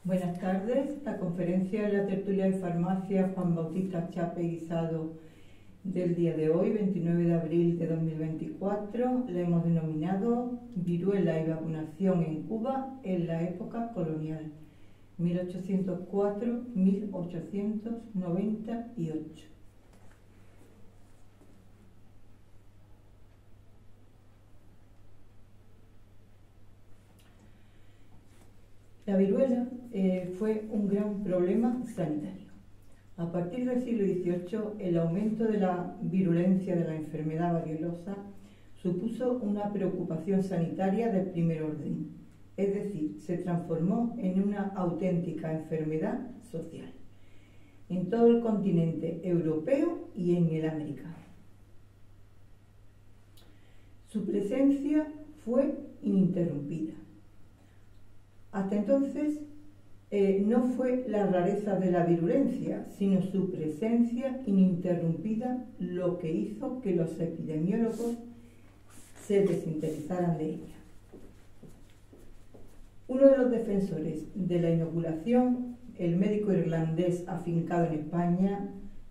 Buenas tardes. La conferencia de la tertulia de farmacia Juan Bautista Chape Guisado del día de hoy, 29 de abril de 2024, la hemos denominado Viruela y vacunación en Cuba en la época colonial, 1804-1898. La viruela fue un gran problema sanitario. A partir del siglo XVIII, el aumento de la virulencia de la enfermedad variciosa supuso una preocupación sanitaria de primer orden, es decir, se transformó en una auténtica enfermedad social en todo el continente europeo y en el americano. Su presencia fue ininterrumpida. Hasta entonces no fue la rareza de la virulencia, sino su presencia ininterrumpida lo que hizo que los epidemiólogos se desinteresaran de ella. Uno de los defensores de la inoculación, el médico irlandés afincado en España,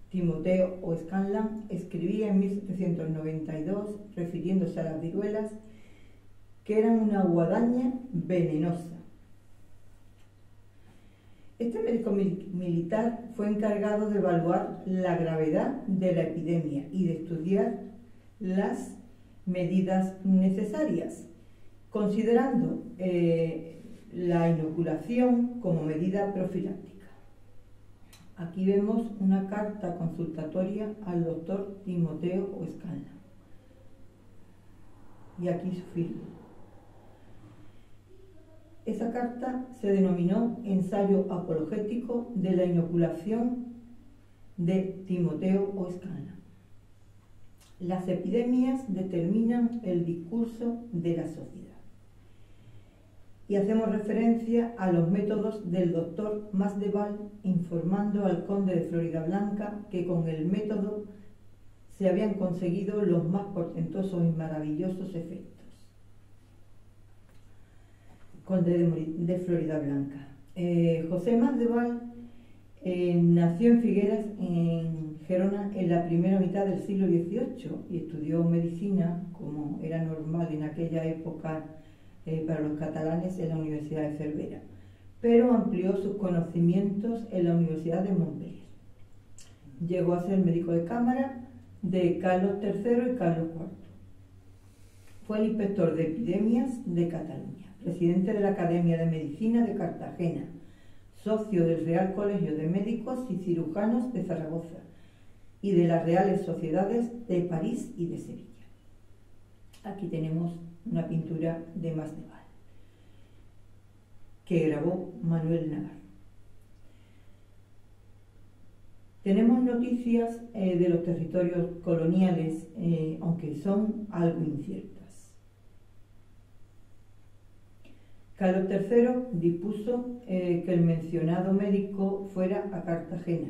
Timoteo O'Scanlan, escribía en 1792, refiriéndose a las viruelas, que eran una guadaña venenosa. Este médico militar fue encargado de evaluar la gravedad de la epidemia y de estudiar las medidas necesarias, considerando la inoculación como medida profiláctica. Aquí vemos una carta consultatoria al doctor Timoteo O'Scanlan. Y aquí su firma. Esa carta se denominó Ensayo apologético de la inoculación de Timoteo O'Scanlan. Las epidemias determinan el discurso de la sociedad. Y hacemos referencia a los métodos del doctor Masdeval, informando al conde de Floridablanca que con el método se habían conseguido los más portentosos y maravillosos efectos. Conde de Floridablanca. José Masdeval nació en Figueras, en Gerona, en la primera mitad del siglo XVIII y estudió medicina, como era normal en aquella época para los catalanes, en la Universidad de Cervera, pero amplió sus conocimientos en la Universidad de Montpellier. Llegó a ser médico de cámara de Carlos III y Carlos IV. Fue el inspector de epidemias de Cataluña, presidente de la Academia de Medicina de Cartagena, socio del Real Colegio de Médicos y Cirujanos de Zaragoza y de las Reales Sociedades de París y de Sevilla. Aquí tenemos una pintura de Masdeval que grabó Manuel Navarro. Tenemos noticias de los territorios coloniales, aunque son algo inciertas. Carlos III dispuso que el mencionado médico fuera a Cartagena,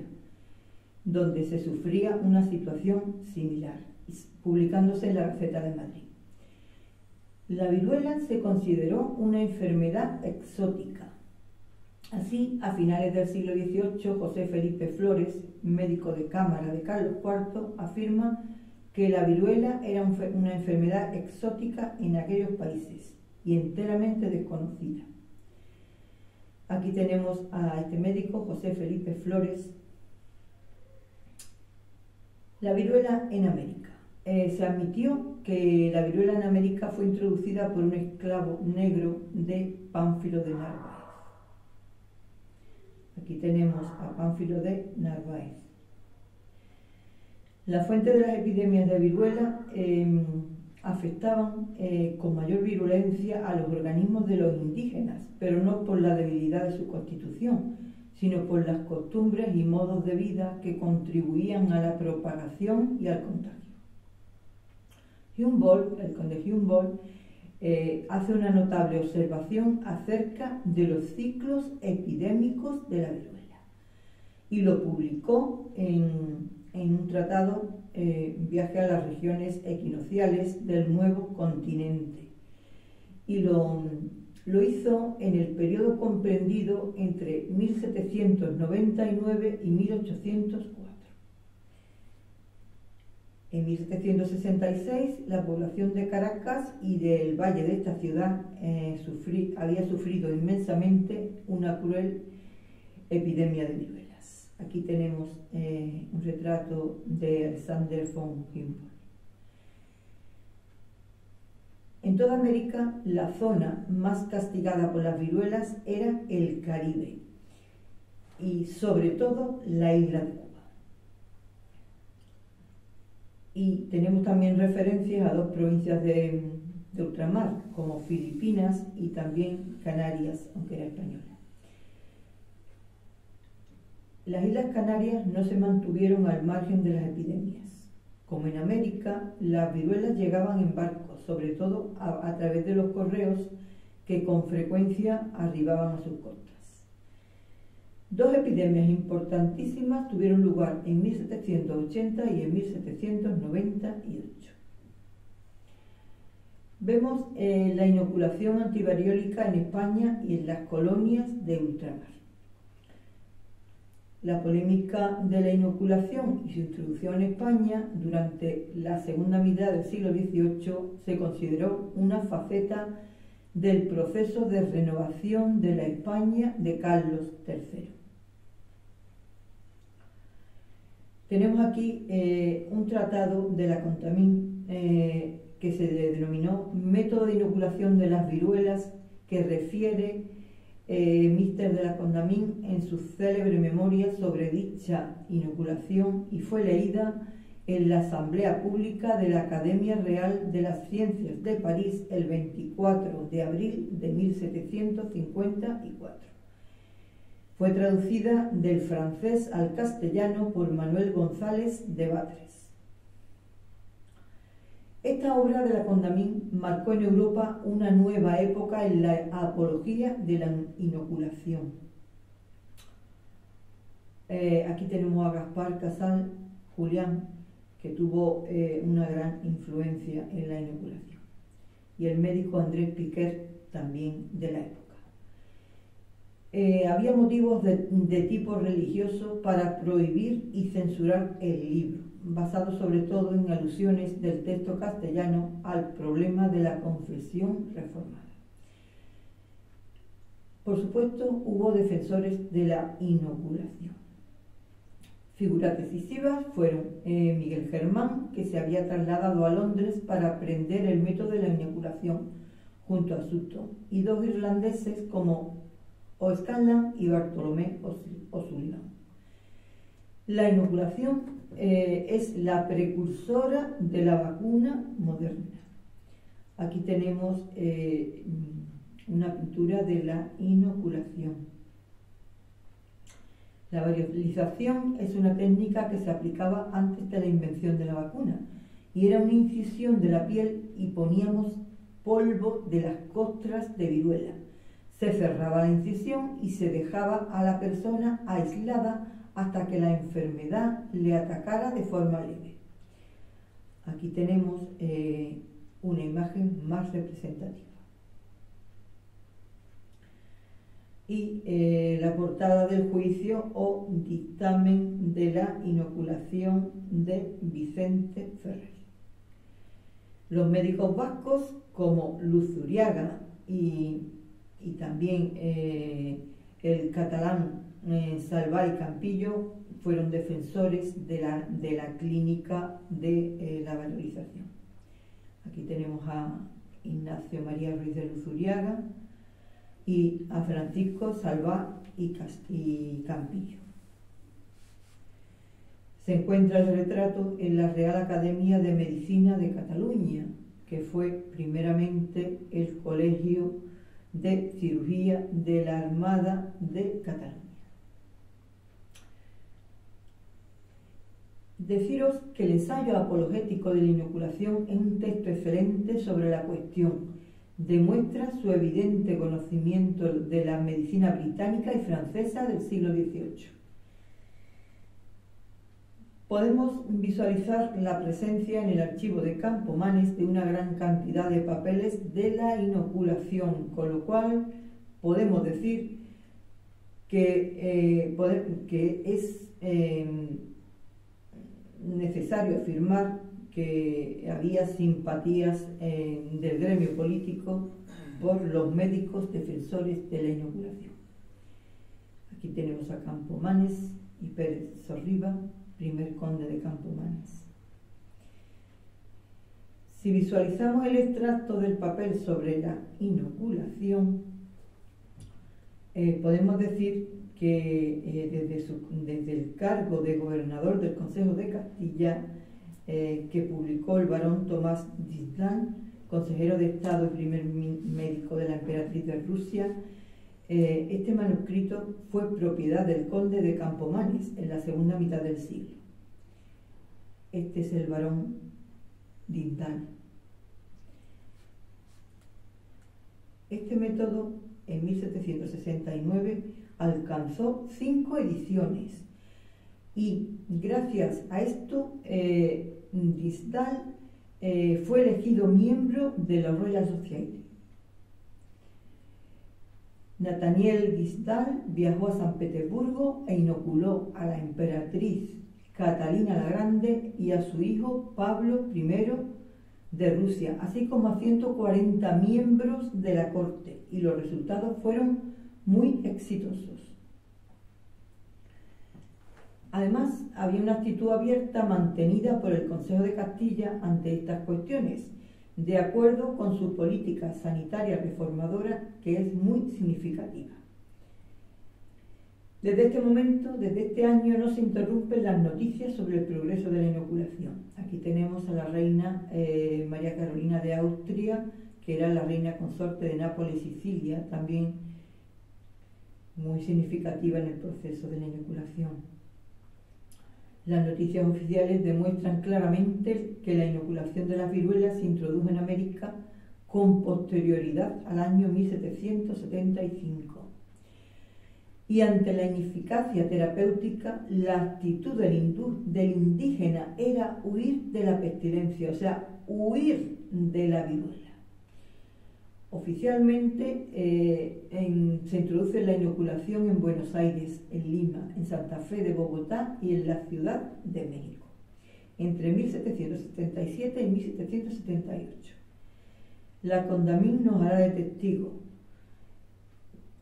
donde se sufría una situación similar, publicándose en la Gaceta de Madrid. La viruela se consideró una enfermedad exótica. Así, a finales del siglo XVIII, José Felipe Flores, médico de cámara de Carlos IV, afirma que la viruela era una enfermedad exótica en aquellos países y enteramente desconocida. Aquí tenemos a este médico, José Felipe Flores. La viruela en América. Se admitió que la viruela en América fue introducida por un esclavo negro de Pánfilo de Narváez. Aquí tenemos a Pánfilo de Narváez. La fuente de las epidemias de viruela afectaban con mayor virulencia a los organismos de los indígenas, pero no por la debilidad de su constitución, sino por las costumbres y modos de vida que contribuían a la propagación y al contagio. Humboldt, el conde Humboldt, hace una notable observación acerca de los ciclos epidémicos de la viruela y lo publicó en un tratado, Viaje a las regiones equinociales del nuevo continente, y lo Lo hizo en el periodo comprendido entre 1799 y 1804. En 1766, la población de Caracas y del valle de esta ciudad había sufrido inmensamente una cruel epidemia de viruelas. Aquí tenemos un retrato de Alexander von Humboldt. En toda América, la zona más castigada por las viruelas era el Caribe y sobre todo la isla de Cuba. Y tenemos también referencias a dos provincias de ultramar, como Filipinas y también Canarias, aunque era española. Las Islas Canarias no se mantuvieron al margen de las epidemias. Como en América, las viruelas llegaban en barcos, sobre todo a través de los correos que con frecuencia arribaban a sus costas. Dos epidemias importantísimas tuvieron lugar en 1780 y en 1798. Vemos la inoculación antivariólica en España y en las colonias de ultramar. La polémica de la inoculación y su introducción en España durante la segunda mitad del siglo XVIII se consideró una faceta del proceso de renovación de la España de Carlos III. Tenemos aquí un tratado de la Condamine que se denominó Método de inoculación de las viruelas, que refiere Mr. de la Condamine en su célebre memoria sobre dicha inoculación, y fue leída en la Asamblea Pública de la Academia Real de las Ciencias de París el 24 de abril de 1754. Fue traducida del francés al castellano por Manuel González de Batres. Esta obra de la Condamine marcó en Europa una nueva época en la apología de la inoculación. Aquí tenemos a Gaspar Casal Julián, que tuvo una gran influencia en la inoculación, y el médico Andrés Piquer, también de la época. Había motivos de tipo religioso para prohibir y censurar el libro, basado sobre todo en alusiones del texto castellano al problema de la confesión reformada. Por supuesto, hubo defensores de la inoculación. Figuras decisivas fueron Miguel Germán, que se había trasladado a Londres para aprender el método de la inoculación junto a Sutton, y dos irlandeses como O'Scanlan y Bartolomé O'Sullivan. La inoculación es la precursora de la vacuna moderna. Aquí tenemos una pintura de la inoculación. La variolización es una técnica que se aplicaba antes de la invención de la vacuna, y era una incisión de la piel y poníamos polvo de las costras de viruela. Se cerraba la incisión y se dejaba a la persona aislada hasta que la enfermedad le atacara de forma leve. Aquí tenemos una imagen más representativa. Y la portada del juicio o dictamen de la inoculación de Vicente Ferrer. Los médicos vascos como Luzuriaga y también el catalán Salvà y Campillo fueron defensores de la clínica de la valorización. Aquí tenemos a Ignacio María Ruiz de Luzuriaga y a Francisco Salvà y Campillo. Se encuentra el retrato en la Real Academia de Medicina de Cataluña, que fue primeramente el Colegio de Cirugía de la Armada de Cataluña. Deciros que el ensayo apologético de la inoculación es un texto excelente sobre la cuestión. Demuestra su evidente conocimiento de la medicina británica y francesa del siglo XVIII. podemos visualizar la presencia en el archivo de Campomanes de una gran cantidad de papeles de la inoculación, con lo cual podemos decir que es necesario afirmar que había simpatías del gremio político por los médicos defensores de la inoculación. Aquí tenemos a Campomanes y Pérez Sorriba, primer conde de Campomanes. Si visualizamos el extracto del papel sobre la inoculación, podemos decir que desde el cargo de gobernador del Consejo de Castilla, que publicó el barón Tomás Disdal, consejero de Estado y primer médico de la emperatriz de Rusia, este manuscrito fue propiedad del conde de Campomanes en la segunda mitad del siglo. Este es el barón Disdal. Este método en 1769 alcanzó 5 ediciones y gracias a esto Disdal fue elegido miembro de la Royal Society. Nathaniel Disdal viajó a San Petersburgo e inoculó a la emperatriz Catalina la Grande y a su hijo Pablo I de Rusia, así como a 140 miembros de la corte, y los resultados fueron muy exitosos. Además, había una actitud abierta mantenida por el Consejo de Castilla ante estas cuestiones, de acuerdo con su política sanitaria reformadora, que es muy significativa. Desde este momento, desde este año, no se interrumpen las noticias sobre el progreso de la inoculación. Aquí tenemos a la reina María Carolina de Austria, que era la reina consorte de Nápoles y Sicilia, también muy significativa en el proceso de la inoculación. Las noticias oficiales demuestran claramente que la inoculación de la viruela se introdujo en América con posterioridad al año 1775. Y ante la ineficacia terapéutica, la actitud del indígena era huir de la pestilencia, o sea, huir de la viruela. Oficialmente se introduce la inoculación en Buenos Aires, en Lima, en Santa Fe de Bogotá y en la Ciudad de México, entre 1777 y 1778. La Condamine nos hará de testigo,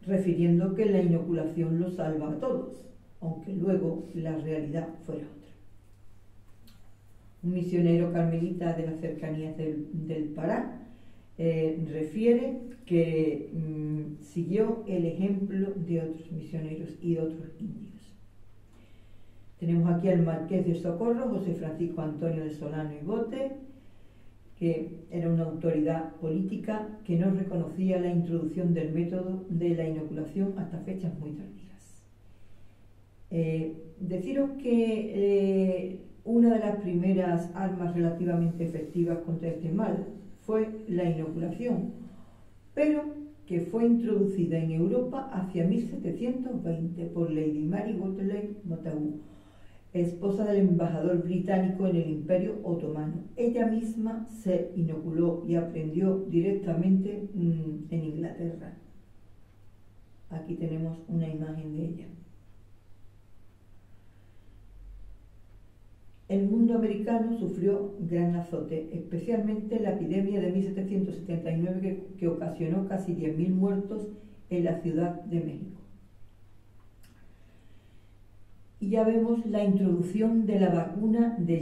refiriendo que la inoculación los salva a todos, aunque luego la realidad fuera otra. Un misionero carmelita de las cercanías del Pará refiere que siguió el ejemplo de otros misioneros y otros indios. Tenemos aquí al marqués de Socorro, José Francisco Antonio de Solano y Bote, que era una autoridad política que no reconocía la introducción del método de la inoculación hasta fechas muy tardías. Deciros que una de las primeras armas relativamente efectivas contra este mal fue la inoculación, pero que fue introducida en Europa hacia 1720 por Lady Mary Wortley Montagu, esposa del embajador británico en el Imperio Otomano. Ella misma se inoculó y aprendió directamente en Inglaterra. Aquí tenemos una imagen de ella. El mundo americano sufrió gran azote, especialmente la epidemia de 1779 que ocasionó casi 10.000 muertos en la Ciudad de México. Y ya vemos la introducción de la vacuna de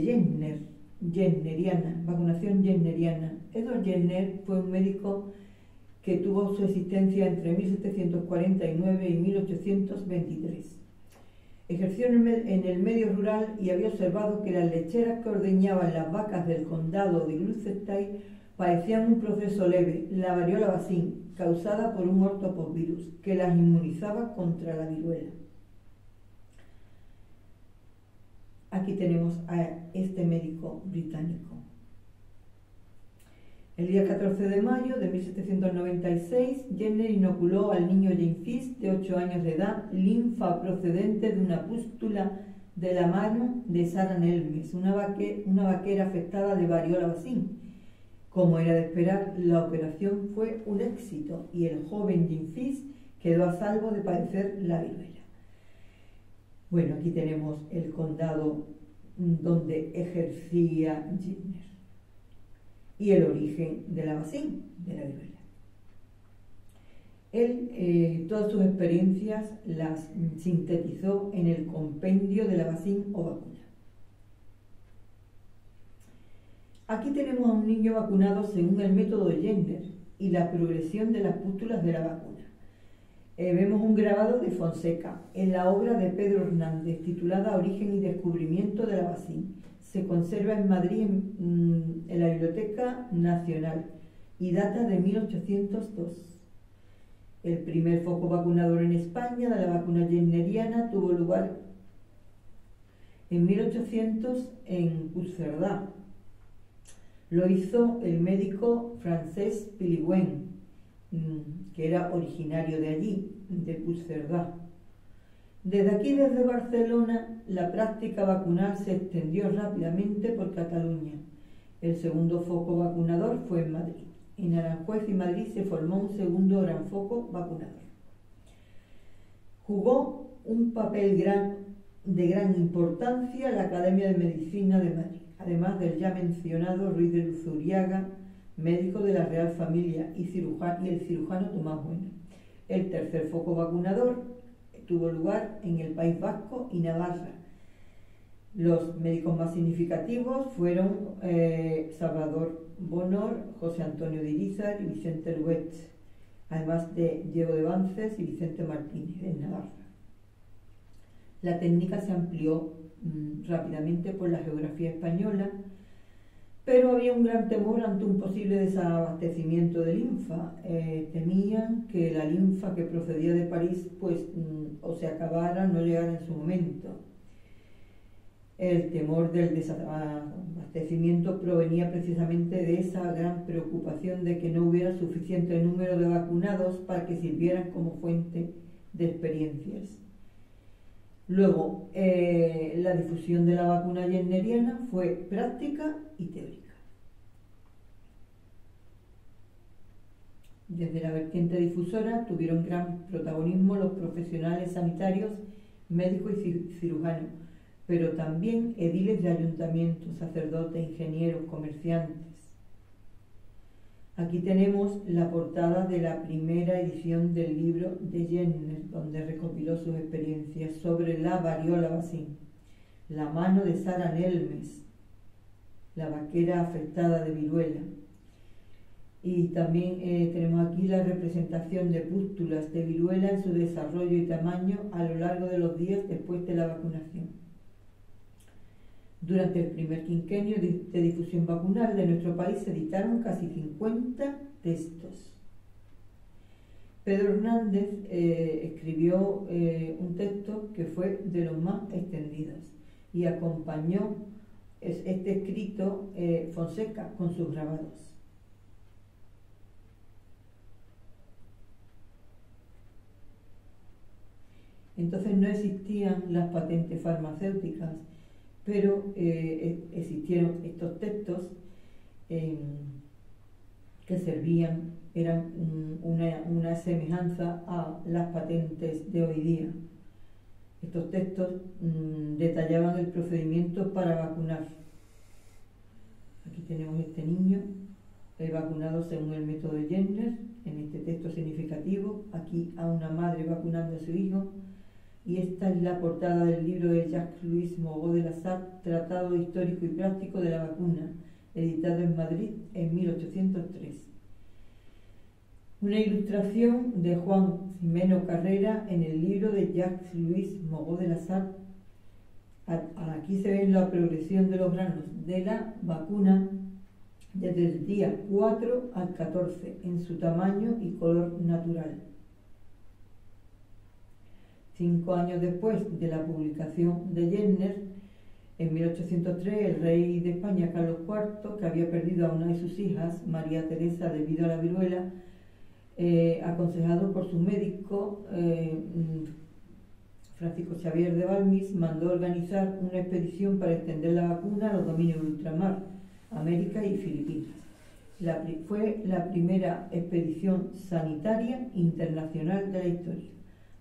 vacunación jenneriana. Edward Jenner fue un médico que tuvo su existencia entre 1749 y 1823. Ejerció en el medio rural y había observado que las lecheras que ordeñaban las vacas del condado de Gloucester padecían un proceso leve, la variola vacín, causada por un ortopovirus, que las inmunizaba contra la viruela. Aquí tenemos a este médico británico. El día 14 de mayo de 1796, Jenner inoculó al niño James Fish, de 8 años de edad, linfa procedente de una pústula de la mano de Sara Nelmes, una vaquera afectada de variola vacín. Como era de esperar, la operación fue un éxito y el joven Jim Fish quedó a salvo de padecer la viruela. Bueno, aquí tenemos el condado donde ejercía Jenner y el origen de la vacín, de la viruela. Él todas sus experiencias las sintetizó en el compendio de la vacín o vacuna. Aquí tenemos a un niño vacunado según el método de Jenner y la progresión de las pústulas de la vacuna. Vemos un grabado de Fonseca en la obra de Pedro Hernández titulada Origen y descubrimiento de la vacín. Se conserva en Madrid en la Biblioteca Nacional y data de 1802. El primer foco vacunador en España de la vacuna jenneriana tuvo lugar en 1800 en Puigcerdá. Lo hizo el médico Francesc Piligüen, que era originario de allí, de Puigcerdá. Desde aquí, desde Barcelona, la práctica vacunal se extendió rápidamente por Cataluña. El segundo foco vacunador fue en Madrid. En Aranjuez y Madrid se formó un segundo gran foco vacunador. Jugó un papel de gran importancia la Academia de Medicina de Madrid, además del ya mencionado Ruiz de Luzuriaga, médico de la Real Familia y el cirujano Tomás Bueno. El tercer foco vacunador tuvo lugar en el País Vasco y Navarra. Los médicos más significativos fueron Salvador Bonor, José Antonio de Irizar y Vicente Luet, además de Diego de Bances y Vicente Martínez en Navarra. La técnica se amplió rápidamente por la geografía española, pero había un gran temor ante un posible desabastecimiento de linfa. Temían que la linfa que procedía de París o se acabara, no llegara en su momento. El temor del desabastecimiento provenía precisamente de esa gran preocupación de que no hubiera suficiente número de vacunados para que sirvieran como fuente de experiencias. Luego, la difusión de la vacuna jenneriana fue práctica y teórica. Desde la vertiente difusora tuvieron gran protagonismo los profesionales sanitarios, médicos y cirujanos, pero también ediles de ayuntamientos, sacerdotes, ingenieros, comerciantes. Aquí tenemos la portada de la primera edición del libro de Jenner, donde recopiló sus experiencias sobre la variola vacín, la mano de Sara Nelmes, la vaquera afectada de viruela. Y también tenemos aquí la representación de pústulas de viruela en su desarrollo y tamaño a lo largo de los días después de la vacunación. Durante el primer quinquenio de difusión vacunal de nuestro país se editaron casi 50 textos. Pedro Hernández escribió un texto que fue de los más extendidos y acompañó este escrito Fonseca con sus grabados. Entonces no existían las patentes farmacéuticas, pero existieron estos textos que servían, eran una semejanza a las patentes de hoy día. Estos textos detallaban el procedimiento para vacunar. Aquí tenemos este niño vacunado según el método de Jenner, en este texto significativo, aquí a una madre vacunando a su hijo. Y esta es la portada del libro de Jacques-Louis Moreau de la Sarre, Tratado Histórico y Práctico de la Vacuna, editado en Madrid en 1803. Una ilustración de Juan Jimeno Carrera en el libro de Jacques-Louis Moreau de la Sarre. Aquí se ve la progresión de los granos de la vacuna desde el día 4 al 14 en su tamaño y color natural. 5 años después de la publicación de Jenner, en 1803, el rey de España, Carlos IV, que había perdido a una de sus hijas, María Teresa, debido a la viruela, Francisco Xavier de Balmis mandó organizar una expedición para extender la vacuna a los dominios de ultramar, América y Filipinas. Fue la primera expedición sanitaria internacional de la historia.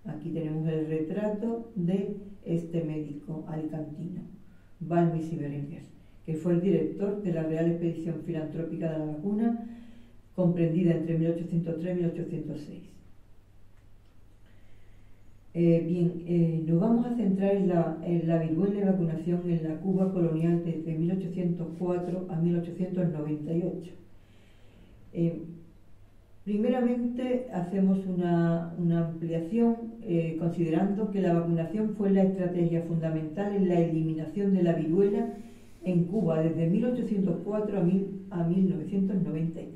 Aquí tenemos el retrato de este médico alicantino, Balmis y Berenguer, que fue el director de la Real Expedición Filantrópica de la Vacuna, comprendida entre 1803 y 1806. Nos vamos a centrar en la viruela y vacunación en la Cuba colonial desde 1804 a 1898. Primeramente hacemos una ampliación considerando que la vacunación fue la estrategia fundamental en la eliminación de la viruela en Cuba desde 1804 a 1993.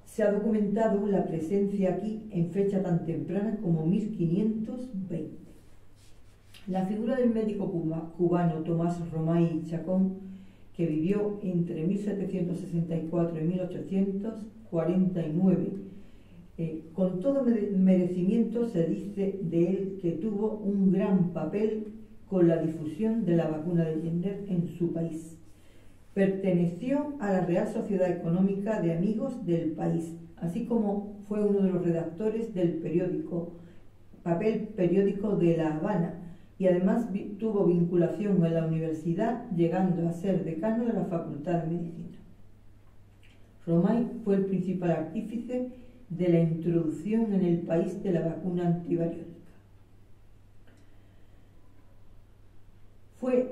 Se ha documentado la presencia aquí en fecha tan temprana como 1520. La figura del médico cubano Tomás Romay Chacón, que vivió entre 1764 y 1849, con todo merecimiento se dice de él que tuvo un gran papel con la difusión de la vacuna de Jenner en su país. Perteneció a la Real Sociedad Económica de Amigos del País, así como fue uno de los redactores del papel periódico de La Habana, y además tuvo vinculación en la universidad, llegando a ser decano de la Facultad de Medicina. Romay fue el principal artífice de la introducción en el país de la vacuna antivariólica. Fue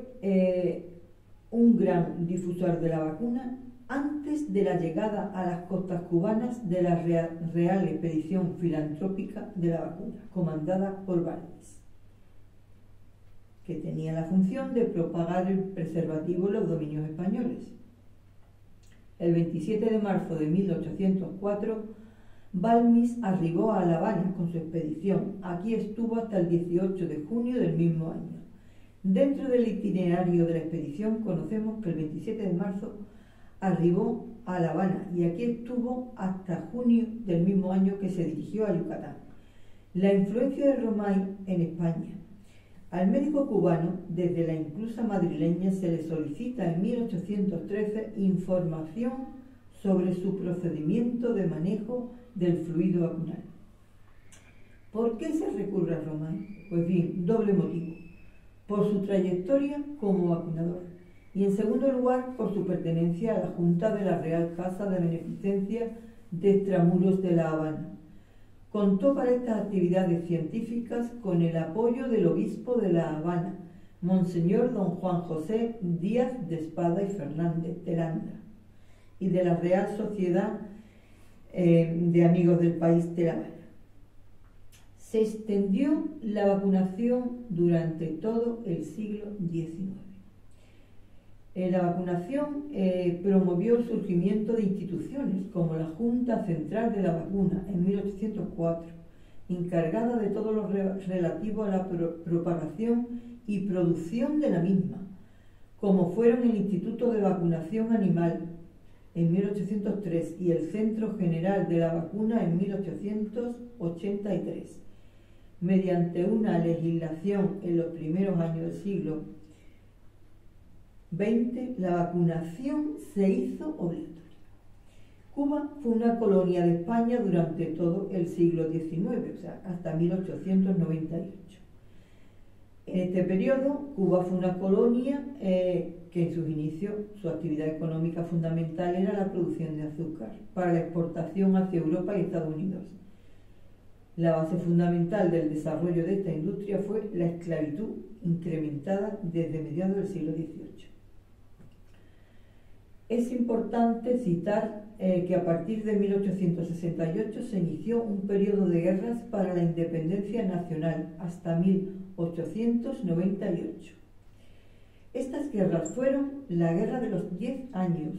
un gran difusor de la vacuna antes de la llegada a las costas cubanas de la Real Expedición Filantrópica de la Vacuna, comandada por Balmis, que tenía la función de propagar el preservativo en los dominios españoles. El 27 de marzo de 1804, Balmis arribó a La Habana con su expedición. Aquí estuvo hasta el 18 de junio del mismo año. Dentro del itinerario de la expedición conocemos que el 27 de marzo arribó a La Habana y aquí estuvo hasta junio del mismo año, que se dirigió a Yucatán. La influencia de Romay en España. Al médico cubano, desde la inclusa madrileña, se le solicita en 1813 información sobre su procedimiento de manejo del fluido vacunal. ¿Por qué se recurre a Romay? Pues bien, doble motivo: por su trayectoria como vacunador y, en segundo lugar, por su pertenencia a la Junta de la Real Casa de Beneficencia de Extramuros de La Habana. Contó para estas actividades científicas con el apoyo del obispo de La Habana, Monseñor don Juan José Díaz de Espada y Fernández de Landa, y de la Real Sociedad de Amigos del País de La Habana. Se extendió la vacunación durante todo el siglo XIX. La vacunación promovió el surgimiento de instituciones como la Junta Central de la Vacuna en 1804, encargada de todo lo relativo a la propagación y producción de la misma, como fueron el Instituto de Vacunación Animal en 1803 y el Centro General de la Vacuna en 1883. Mediante una legislación en los primeros años del siglo XX, la vacunación se hizo obligatoria. Cuba fue una colonia de España durante todo el siglo XIX, o sea, hasta 1898. En este periodo, Cuba fue una colonia que en sus inicios su actividad económica fundamental era la producción de azúcar para la exportación hacia Europa y Estados Unidos. La base fundamental del desarrollo de esta industria fue la esclavitud, incrementada desde mediados del siglo XVIII. Es importante citar que a partir de 1868 se inició un periodo de guerras para la independencia nacional hasta 1898. Estas guerras fueron la Guerra de los 10 años.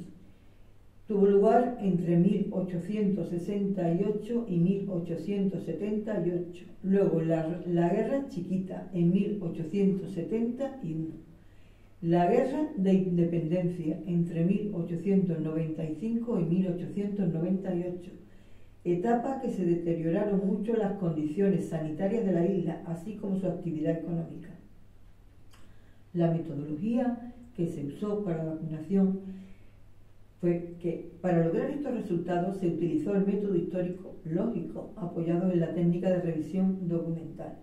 Tuvo lugar entre 1868 y 1878. Luego la Guerra Chiquita en 1871. La Guerra de Independencia entre 1895 y 1898 etapa que se deterioraron mucho las condiciones sanitarias de la isla, así como su actividad económica. La metodología que se usó para la vacunación fue que para lograr estos resultados se utilizó el método histórico lógico apoyado en la técnica de revisión documental.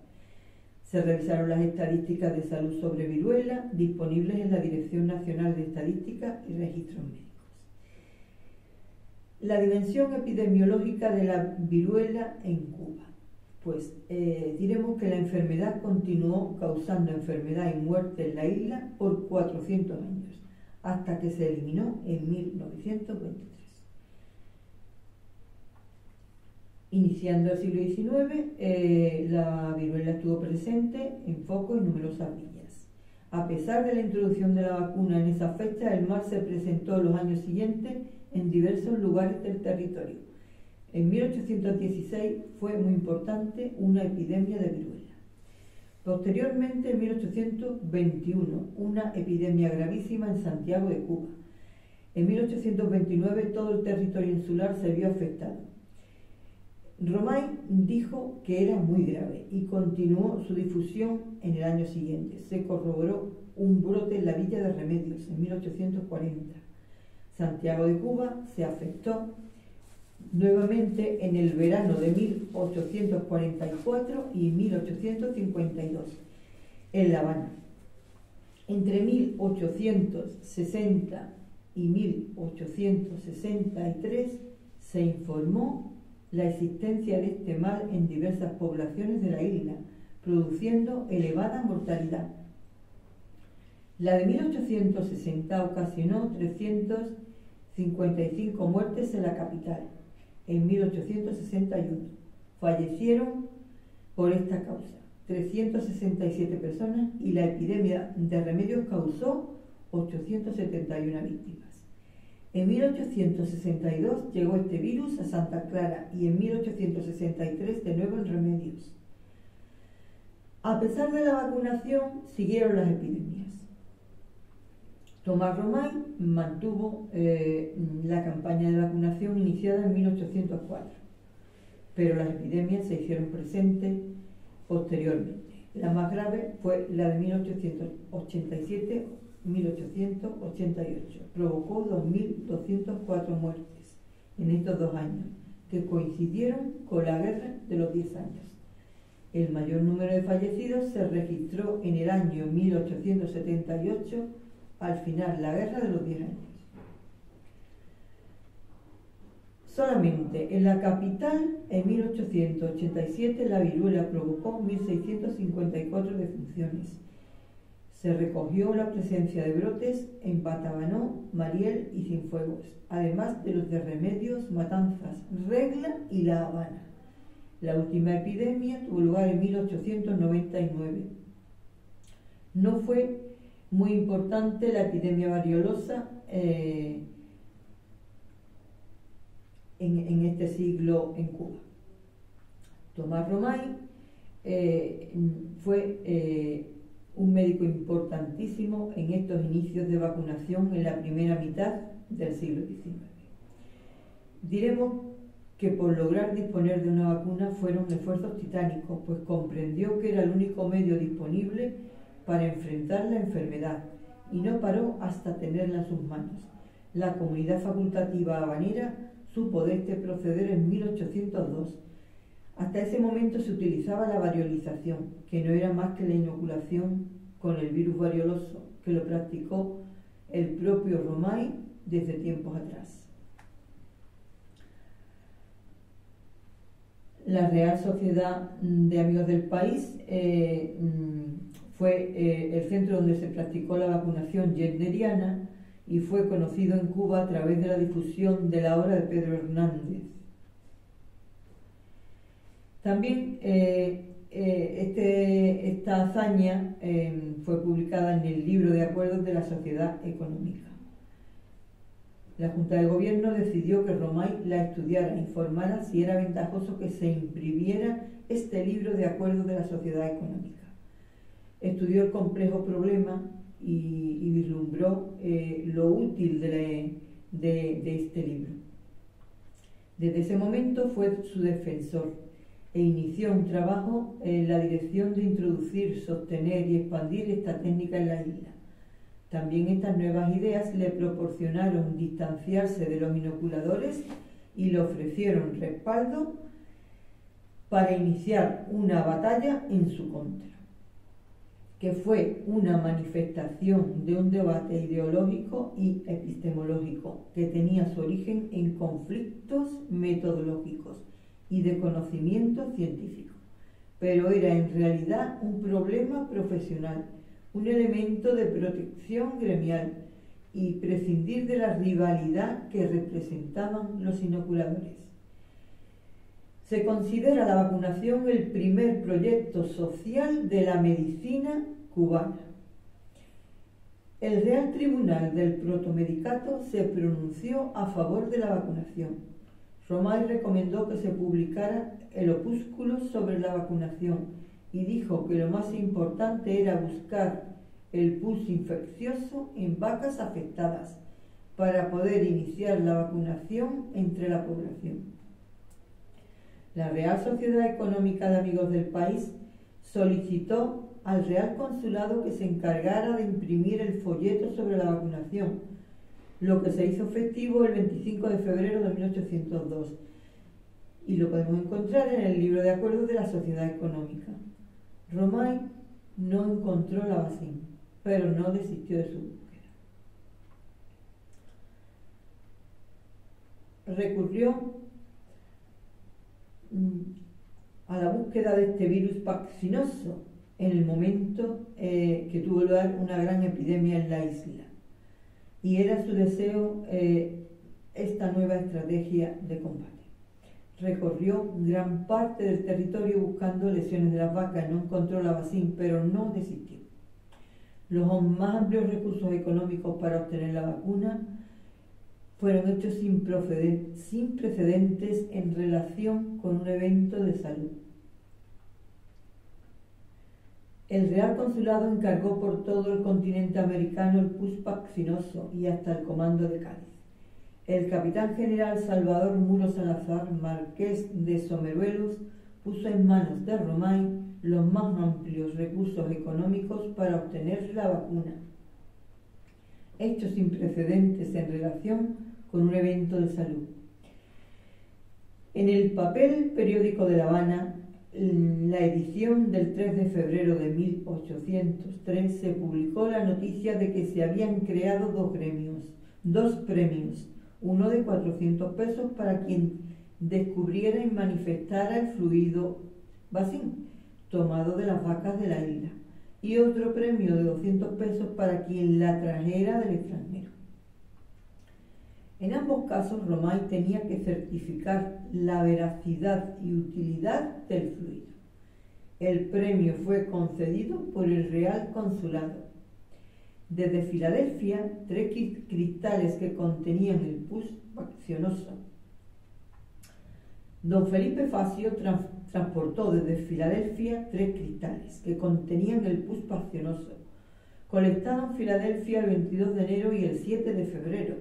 Se revisaron las estadísticas de salud sobre viruela disponibles en la Dirección Nacional de Estadística y Registros Médicos. La dimensión epidemiológica de la viruela en Cuba. Pues diremos que la enfermedad continuó causando enfermedad y muerte en la isla por 400 años, hasta que se eliminó en 1923. Iniciando el siglo XIX, la viruela estuvo presente en focos y numerosas villas. A pesar de la introducción de la vacuna en esa fecha, el mal se presentó en los años siguientes en diversos lugares del territorio. En 1816 fue muy importante una epidemia de viruela. Posteriormente, en 1821, una epidemia gravísima en Santiago de Cuba. En 1829 todo el territorio insular se vio afectado. Romay dijo que era muy grave y continuó su difusión en el año siguiente. Se corroboró un brote en la villa de Remedios en 1840. Santiago de Cuba se afectó nuevamente en el verano de 1844 y 1852 en La Habana. Entre 1860 y 1863 se informó la existencia de este mal en diversas poblaciones de la isla, produciendo elevada mortalidad. La de 1860 ocasionó 355 muertes en la capital. En 1861 fallecieron por esta causa 367 personas y la epidemia de Remedios causó 871 víctimas. En 1862 llegó este virus a Santa Clara y en 1863 de nuevo en Remedios. A pesar de la vacunación, siguieron las epidemias. Tomás Romay mantuvo la campaña de vacunación iniciada en 1804, pero las epidemias se hicieron presentes posteriormente. La más grave fue la de 1887-1888. Provocó 2.204 muertes en estos 2 años, que coincidieron con la guerra de los 10 años. El mayor número de fallecidos se registró en el año 1878, al final la guerra de los 10 años. Solamente en la capital, en 1887, la viruela provocó 1.654 defunciones. Se recogió la presencia de brotes en Batabanó, Mariel y Cienfuegos, además de los de Remedios, Matanzas, Regla y La Habana. La última epidemia tuvo lugar en 1899. No fue muy importante la epidemia variolosa en este siglo en Cuba. Tomás Romay fue un médico importantísimo en estos inicios de vacunación en la primera mitad del siglo XIX. Diremos que por lograr disponer de una vacuna fueron esfuerzos titánicos, pues comprendió que era el único medio disponible para enfrentar la enfermedad y no paró hasta tenerla en sus manos. La comunidad facultativa habanera supo de este proceder en 1802. Hasta ese momento se utilizaba la variolización, que no era más que la inoculación con el virus varioloso, que lo practicó el propio Romay desde tiempos atrás. La Real Sociedad de Amigos del País fue el centro donde se practicó la vacunación yerneriana y fue conocido en Cuba a través de la difusión de la obra de Pedro Hernández. También esta hazaña fue publicada en el libro de acuerdos de la Sociedad Económica. La Junta de Gobierno decidió que Romay la estudiara e informara si era ventajoso que se imprimiera este libro de acuerdos de la Sociedad Económica. Estudió el complejo problema y vislumbró lo útil de este libro. Desde ese momento fue su defensor e inició un trabajo en la dirección de introducir, sostener y expandir esta técnica en la isla. También estas nuevas ideas le proporcionaron distanciarse de los inoculadores y le ofrecieron respaldo para iniciar una batalla en su contra, que fue una manifestación de un debate ideológico y epistemológico que tenía su origen en conflictos metodológicos y de conocimiento científico, pero era en realidad un problema profesional, un elemento de protección gremial y prescindir de la rivalidad que representaban los inoculadores. Se considera la vacunación el primer proyecto social de la medicina cubana. El Real Tribunal del Protomedicato se pronunció a favor de la vacunación. Romay recomendó que se publicara el opúsculo sobre la vacunación y dijo que lo más importante era buscar el pus infeccioso en vacas afectadas para poder iniciar la vacunación entre la población. La Real Sociedad Económica de Amigos del País solicitó al Real Consulado que se encargara de imprimir el folleto sobre la vacunación, lo que se hizo efectivo el 25 de febrero de 1802, y lo podemos encontrar en el libro de acuerdos de la Sociedad Económica. Romay no encontró la vacina, pero no desistió de su búsqueda. Recurrió a la búsqueda de este virus vaccinoso en el momento que tuvo lugar una gran epidemia en la isla. Y era su deseo esta nueva estrategia de combate. Recorrió gran parte del territorio buscando lesiones de las vacas, no encontró la vacina, pero no desistió. Los más amplios recursos económicos para obtener la vacuna fueron hechos sin precedentes en relación con un evento de salud. El Real Consulado encargó por todo el continente americano el pus vaccinoso y hasta el comando de Cádiz. El capitán general Salvador Muro Salazar, marqués de Someruelos, puso en manos de Romay los más amplios recursos económicos para obtener la vacuna, hechos sin precedentes en relación con un evento de salud. En el papel periódico de La Habana, la edición del 3 de febrero de 1803 se publicó la noticia de que se habían creado dos premios, uno de 400 pesos para quien descubriera y manifestara el fluido vacín tomado de las vacas de la isla, y otro premio de 200 pesos para quien la trajera del extranjero. En ambos casos, Romay tenía que certificar la veracidad y utilidad del fluido. El premio fue concedido por el Real Consulado. Desde Filadelfia, 3 cristales que contenían el pus vaccinoso. Don Felipe Facio transportó desde Filadelfia 3 cristales que contenían el pus vaccinoso, colectado en Filadelfia el 22 de enero y el 7 de febrero.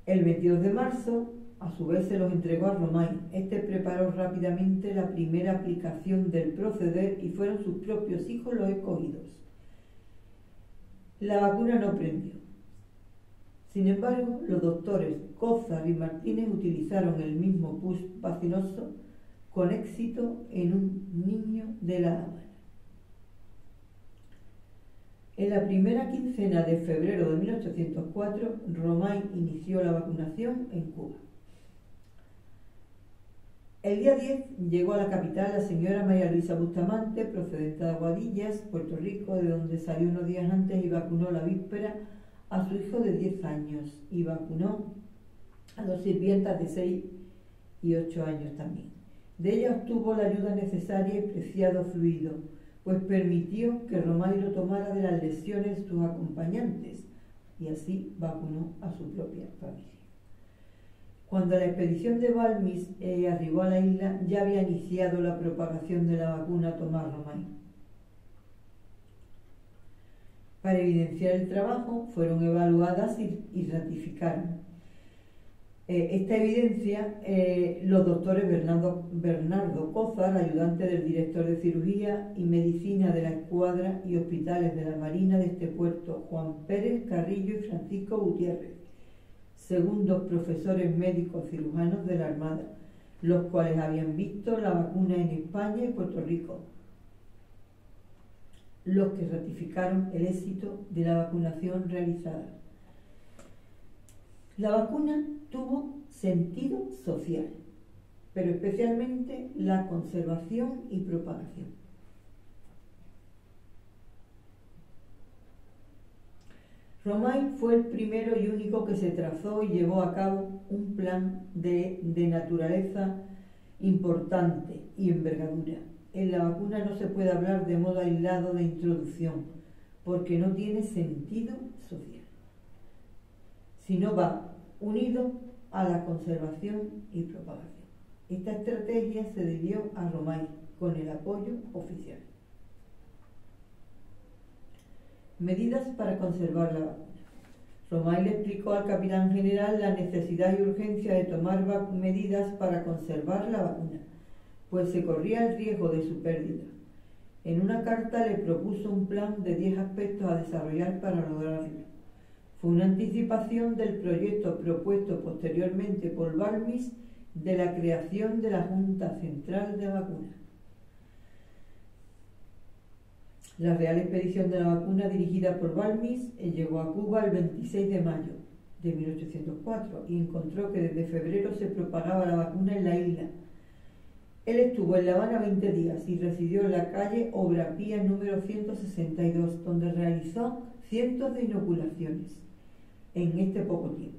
El 22 de marzo, a su vez, se los entregó a Romay. Este preparó rápidamente la primera aplicación del proceder y fueron sus propios hijos los escogidos. La vacuna no prendió. Sin embargo, los doctores Cózar y Martínez utilizaron el mismo pus vaccinoso con éxito en un niño de La Habana. En la primera quincena de febrero de 1804, Romay inició la vacunación en Cuba. El día 10 llegó a la capital la señora María Luisa Bustamante, procedente de Aguadillas, Puerto Rico, de donde salió unos días antes y vacunó la víspera a su hijo de 10 años y vacunó a 2 sirvientas de 6 y 8 años también. De ella obtuvo la ayuda necesaria y preciado fluido, pues permitió que Romay lo tomara de las lesiones de sus acompañantes y así vacunó a su propia familia. Cuando la expedición de Balmis arribó a la isla, ya había iniciado la propagación de la vacuna Tomás Romay. Para evidenciar el trabajo, fueron evaluadas y ratificaron. Esta evidencia, los doctores Bernardo Cózar, ayudante del director de cirugía y medicina de la escuadra y hospitales de la Marina de este puerto, Juan Pérez Carrillo y Francisco Gutiérrez, segundos profesores médicos cirujanos de la Armada, los cuales habían visto la vacuna en España y Puerto Rico, los que ratificaron el éxito de la vacunación realizada. La vacuna tuvo sentido social, pero especialmente la conservación y propagación. Romay fue el primero y único que se trazó y llevó a cabo un plan de naturaleza importante y envergadura. En la vacuna no se puede hablar de modo aislado de introducción, porque no tiene sentido social, sino va unido a la conservación y propagación. Esta estrategia se debió a Romay con el apoyo oficial. Medidas para conservar la vacuna. Romay le explicó al capitán general la necesidad y urgencia de tomar medidas para conservar la vacuna, pues se corría el riesgo de su pérdida. En una carta le propuso un plan de 10 aspectos a desarrollar para lograrlo. Fue una anticipación del proyecto propuesto posteriormente por Balmis de la creación de la Junta Central de Vacunas. La Real Expedición de la Vacuna, dirigida por Balmis, llegó a Cuba el 26 de mayo de 1804 y encontró que desde febrero se propagaba la vacuna en la isla. Él estuvo en La Habana 20 días y residió en la calle Obra Pía número 162, donde realizó cientos de inoculaciones en este poco tiempo.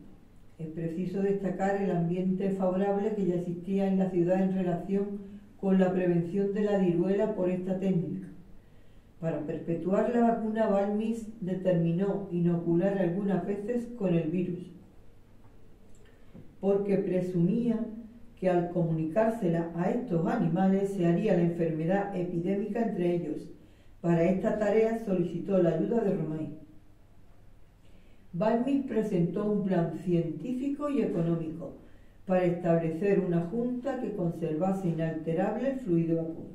Es preciso destacar el ambiente favorable que ya existía en la ciudad en relación con la prevención de la viruela por esta técnica. Para perpetuar la vacuna, Balmis determinó inocular algunas veces con el virus, porque presumía que al comunicársela a estos animales se haría la enfermedad epidémica entre ellos. Para esta tarea solicitó la ayuda de Romay. Balmis presentó un plan científico y económico para establecer una junta que conservase inalterable el fluido vacuno.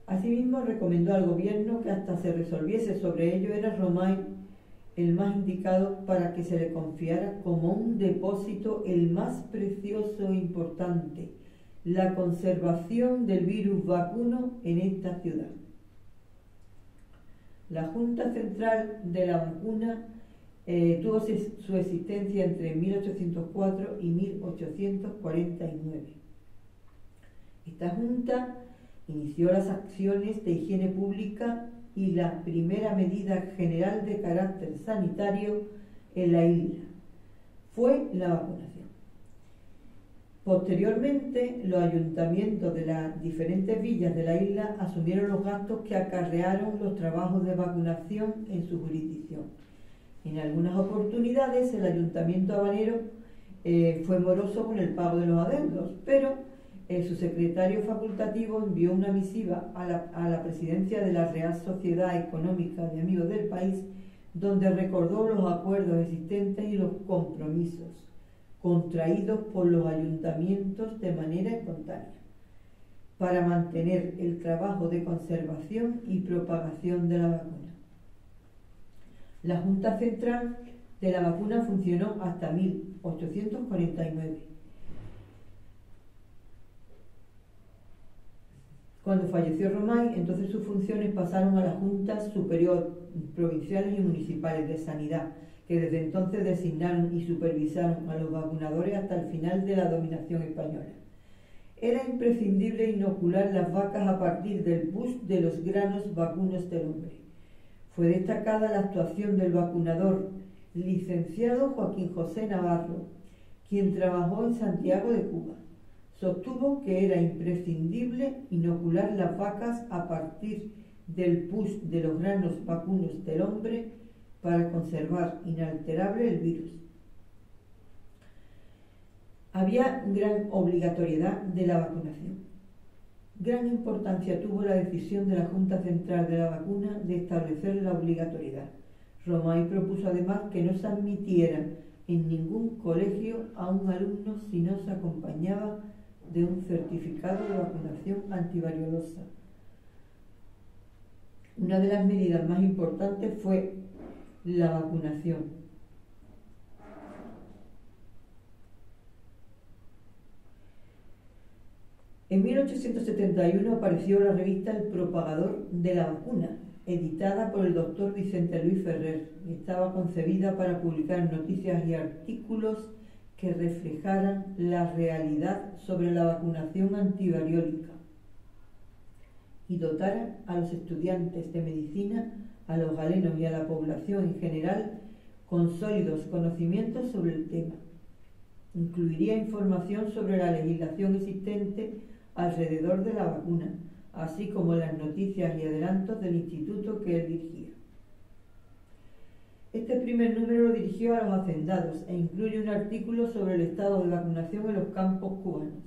Asimismo, recomendó al gobierno que hasta se resolviese sobre ello era Romay el más indicado para que se le confiara como un depósito el más precioso e importante, la conservación del virus vacuno en esta ciudad. La Junta Central de la Vacuna tuvo su existencia entre 1804 y 1849. Esta Junta inició las acciones de higiene pública y la primera medida general de carácter sanitario en la isla fue la vacunación. Posteriormente, los ayuntamientos de las diferentes villas de la isla asumieron los gastos que acarrearon los trabajos de vacunación en su jurisdicción. En algunas oportunidades, el ayuntamiento habanero fue moroso con el pago de los adeudos, pero su secretario facultativo envió una misiva a la presidencia de la Real Sociedad Económica de Amigos del País, donde recordó los acuerdos existentes y los compromisos contraídos por los ayuntamientos de manera espontánea para mantener el trabajo de conservación y propagación de la vacuna. La Junta Central de la Vacuna funcionó hasta 1849. Cuando falleció Romay, entonces sus funciones pasaron a las Juntas Superior Provinciales y Municipales de Sanidad, que desde entonces designaron y supervisaron a los vacunadores hasta el final de la dominación española. Era imprescindible inocular las vacas a partir del pus de los granos vacunos del hombre. Fue destacada la actuación del vacunador licenciado Joaquín José Navarro, quien trabajó en Santiago de Cuba. Sostuvo que era imprescindible inocular las vacas a partir del pus de los granos vacunos del hombre para conservar inalterable el virus. Había gran obligatoriedad de la vacunación. Gran importancia tuvo la decisión de la Junta Central de la Vacuna de establecer la obligatoriedad. Romay propuso además que no se admitieran en ningún colegio a un alumno si no se acompañaba de un certificado de vacunación antivariolosa. Una de las medidas más importantes fue la vacunación. En 1871 apareció la revista El Propagador de la Vacuna, editada por el doctor Vicente Luis Ferrer, y estaba concebida para publicar noticias y artículos que reflejaran la realidad sobre la vacunación antivariólica y dotara a los estudiantes de medicina, a los galenos y a la población en general con sólidos conocimientos sobre el tema. Incluiría información sobre la legislación existente alrededor de la vacuna, así como las noticias y adelantos del instituto que él dirigía. Este primer número lo dirigió a los hacendados e incluye un artículo sobre el estado de vacunación en los campos cubanos.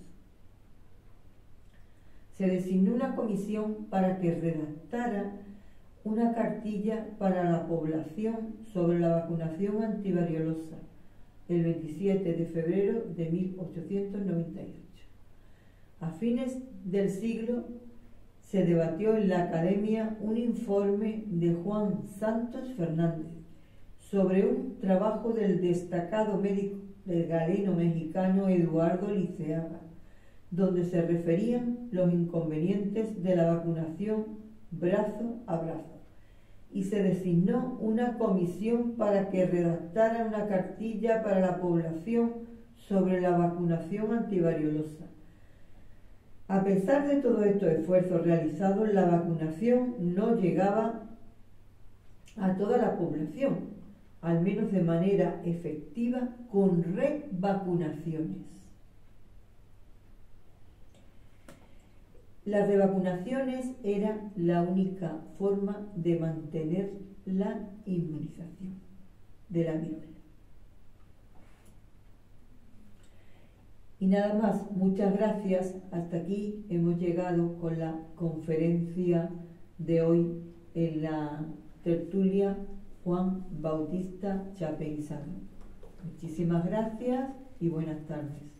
Se designó una comisión para que redactara una cartilla para la población sobre la vacunación antivariolosa el 27 de febrero de 1898. A fines del siglo se debatió en la Academia un informe de Juan Santos Fernández sobre un trabajo del destacado médico del galeno mexicano Eduardo Liceaga, donde se referían los inconvenientes de la vacunación brazo a brazo, y se designó una comisión para que redactara una cartilla para la población sobre la vacunación antivariolosa. A pesar de todos estos esfuerzos realizados, la vacunación no llegaba a toda la población, al menos de manera efectiva, con revacunaciones. Las revacunaciones eran la única forma de mantener la inmunización de la viruela. Y nada más, muchas gracias. Hasta aquí hemos llegado con la conferencia de hoy en la tertulia Juan Bautista Chapeinzano. Muchísimas gracias y buenas tardes.